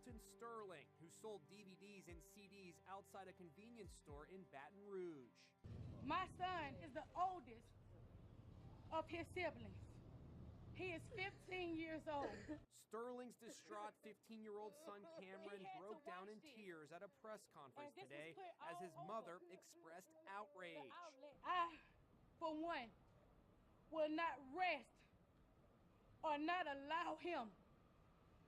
Milton Sterling, who sold DVDs and CDs outside a convenience store in Baton Rouge. My son is the oldest of his siblings. He is 15 years old. Sterling's distraught 15-year-old son Cameron broke down in tears at a press conference today as his mother expressed outrage. I, for one, will not rest or not allow him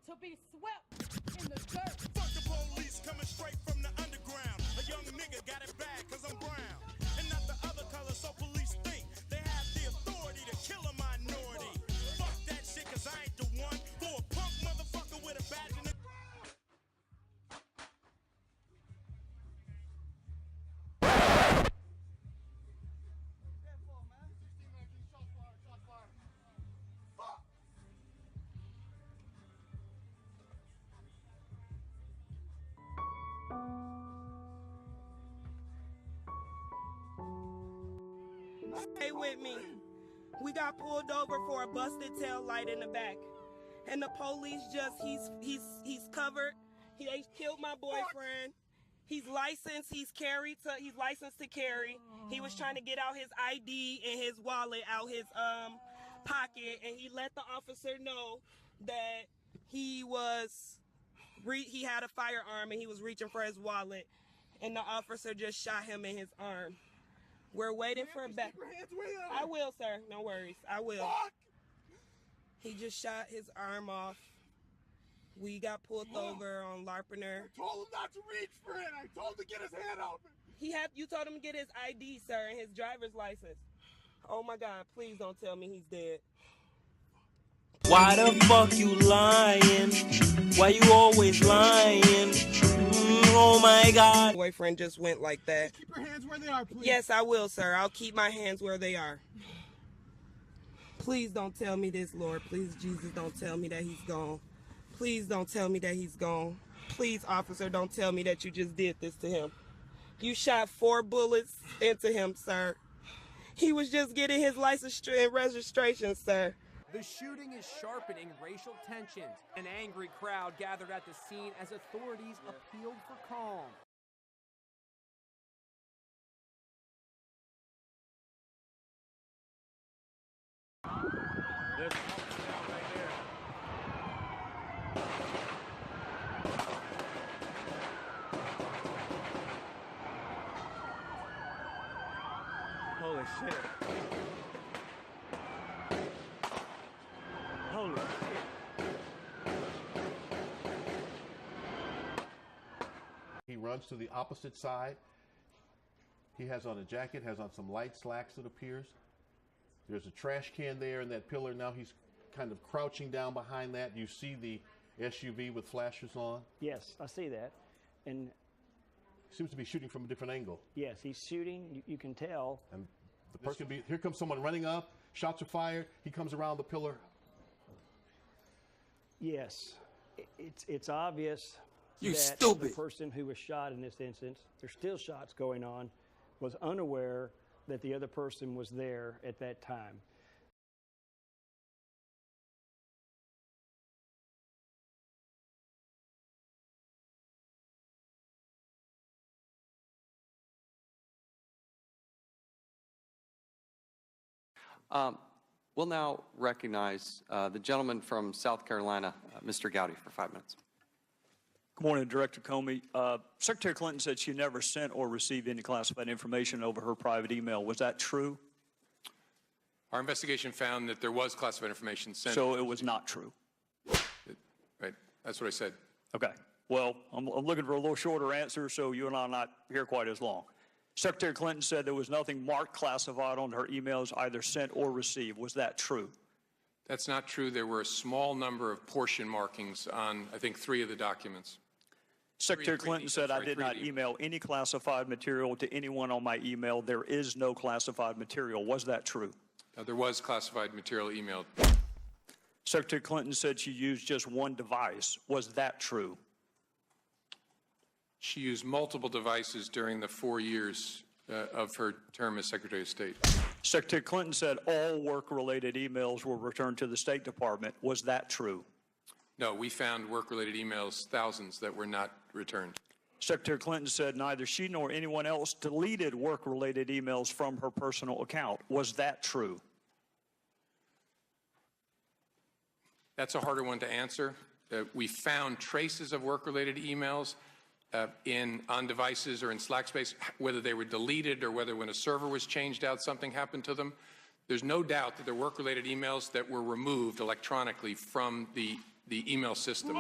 to be swept in the dirt. Fuck the police coming straight from the underground. A young nigga got it bad cause I'm brown. And not the other color, so police think they have the authority to kill a minority. Fuck that shit cause I ain't the one for a punk motherfucker with a badge in the... Stay with me. We got pulled over for a busted tail light in the back. And the police just, he's covered. They killed my boyfriend. He's licensed, he's licensed to carry. He was trying to get out his ID and his wallet out his pocket, and he let the officer know that he had a firearm and he was reaching for his wallet, and the officer just shot him in his arm. We're waiting for a back. I will, sir. No worries. I will. Fuck. He just shot his arm off. We got pulled over on Larpener. I told him not to reach for it. I told him to get his hand out. You told him to get his ID, sir, and his driver's license. Oh my God! Please don't tell me he's dead. Why the fuck you lying? Why you always lying? Oh my God. Boyfriend just went like that. Keep your hands where they are, please. Yes, I will, sir. I'll keep my hands where they are. Please don't tell me this, Lord. Please, Jesus, don't tell me that he's gone. Please don't tell me that he's gone. Please, officer, don't tell me that you just did this to him. You shot 4 bullets into him, sir. He was just getting his license and registration, sir. The shooting is sharpening racial tensions. An angry crowd gathered at the scene as authorities appealed for calm. Holy shit. Holy shit. He runs to the opposite side. He has on a jacket, has on some light slacks, it appears. There's a trash can there in that pillar. Now he's kind of crouching down behind that. You see the SUV with flashers on. Yes, I see that. And seems to be shooting from a different angle. yes, he's shooting. You can tell. And the person here comes someone running up. Shots are fired. He comes around the pillar. Yes, it's obvious You that stupid. the person who was shot in this instance, there's still shots going on, was unaware that the other person was there at that time. We'll now recognize the gentleman from South Carolina, Mr. Gowdy, for 5 minutes. Good morning, Director Comey. Secretary Clinton said she never sent or received any classified information over her private email. Was that true? Our investigation found that there was classified information sent. So it was not true. Right. That's what I said. Okay. Well, I'm looking for a little shorter answer, so you and I are not here quite as long. Secretary Clinton said there was nothing marked classified on her emails either sent or received. Was that true? That's not true. There were a small number of portion markings on, I think, 3 of the documents. Secretary Clinton said I did not email any classified material to anyone on my email. There is no classified material. Was that true? There was classified material emailed. Secretary Clinton said she used just one device. Was that true? She used multiple devices during the 4 years of her term as Secretary of State. Secretary Clinton said all work-related emails were returned to the State Department. Was that true? No, we found work-related emails, thousands, that were not returned. Secretary Clinton said neither she nor anyone else deleted work-related emails from her personal account. Was that true? That's a harder one to answer. We found traces of work-related emails on devices or in Slack space, whether they were deleted or whether when a server was changed out, something happened to them. There's no doubt that there were work-related emails that were removed electronically from the email system.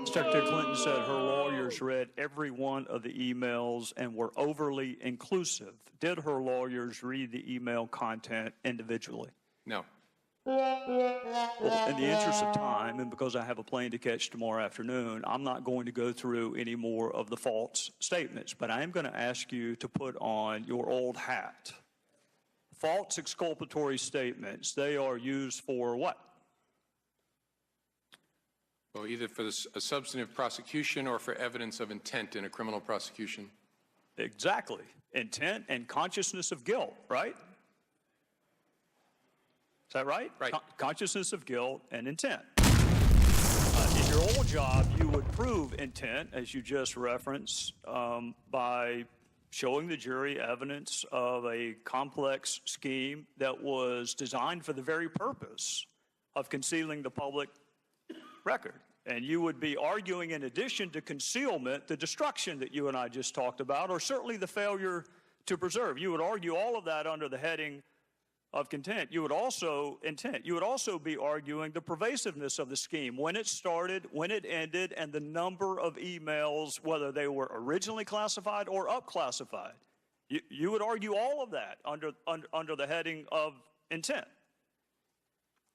Secretary Clinton said her lawyers read every one of the emails and were overly inclusive. Did her lawyers read the email content individually? No. Well, in the interest of time, and because I have a plane to catch tomorrow afternoon, I'm not going to go through any more of the false statements, but I am going to ask you to put on your old hat. False exculpatory statements, they are used for what? Well, either for a substantive prosecution or for evidence of intent in a criminal prosecution. Exactly. Intent and consciousness of guilt, right? Is that right? Right. Consciousness of guilt and intent. In your old job, you would prove intent, as you just referenced, by showing the jury evidence of a complex scheme that was designed for the very purpose of concealing the public record. And you would be arguing, in addition to concealment, the destruction that you and I just talked about, or certainly the failure to preserve. You would argue all of that under the heading of content. You would also be arguing the pervasiveness of the scheme, when it started, when it ended, and the number of emails, whether they were originally classified or up-classified. You would argue all of that under the heading of intent.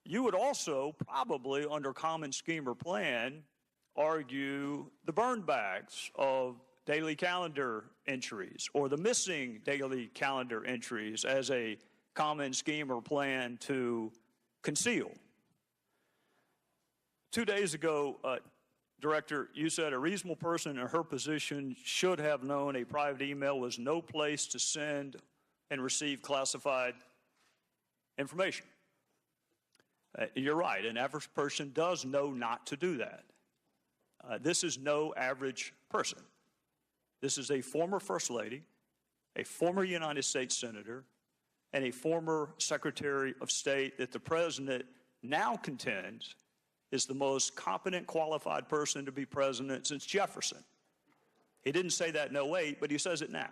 You would also probably, under common scheme or plan, argue the burn bags of daily calendar entries or the missing daily calendar entries as a common scheme or plan to conceal. 2 days ago, Director, you said a reasonable person in her position should have known a private email was no place to send and receive classified information. You're right, an average person does know not to do that. This is no average person. This is a former First Lady, a former United States Senator, and a former Secretary of State that the President now contends is the most competent, qualified person to be president since Jefferson. He didn't say that in 2008, but he says it now.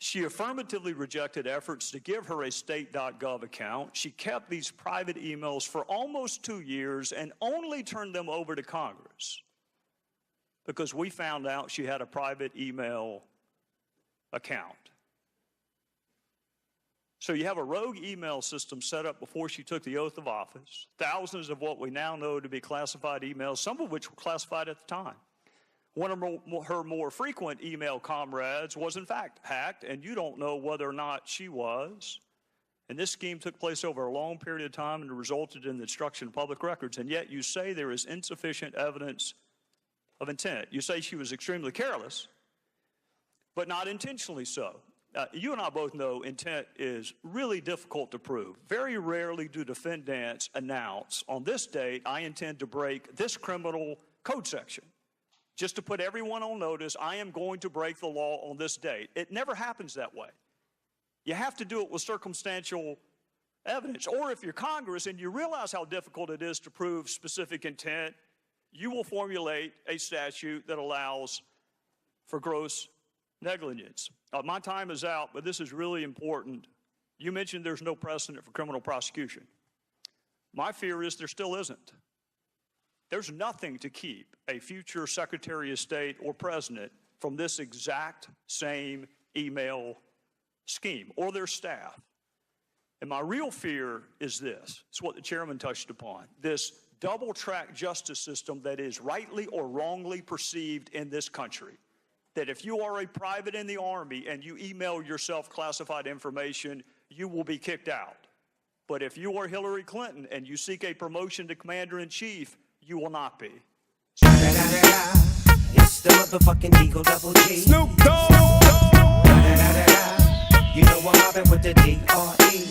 She affirmatively rejected efforts to give her a state.gov account. She kept these private emails for almost 2 years and only turned them over to Congress because we found out she had a private email account. So you have a rogue email system set up before she took the oath of office, thousands of what we now know to be classified emails, some of which were classified at the time. One of her more frequent email comrades was in fact hacked, and you don't know whether or not she was. And this scheme took place over a long period of time and resulted in the destruction of public records, and yet you say there is insufficient evidence of intent. You say she was extremely careless, but not intentionally so. You and I both know intent is really difficult to prove. Very rarely do defendants announce, on this date, I intend to break this criminal code section. Just to put everyone on notice, I am going to break the law on this date. It never happens that way. You have to do it with circumstantial evidence. Or if you're Congress and you realize how difficult it is to prove specific intent, you will formulate a statute that allows for gross negligence. My time is out, but this is really important. You mentioned there's no precedent for criminal prosecution. My fear is there still isn't. There's nothing to keep a future Secretary of State or President from this exact same email scheme or their staff. And my real fear is this. It's what the chairman touched upon. This double-track justice system that is rightly or wrongly perceived in this country. That if you are a private in the Army and you email yourself classified information, you will be kicked out. But if you are Hillary Clinton and you seek a promotion to Commander-in-Chief, you will not be. It's the motherfucking Eagle Double G. Snoop Dogg. You know I'm mobbing with the D.R.E.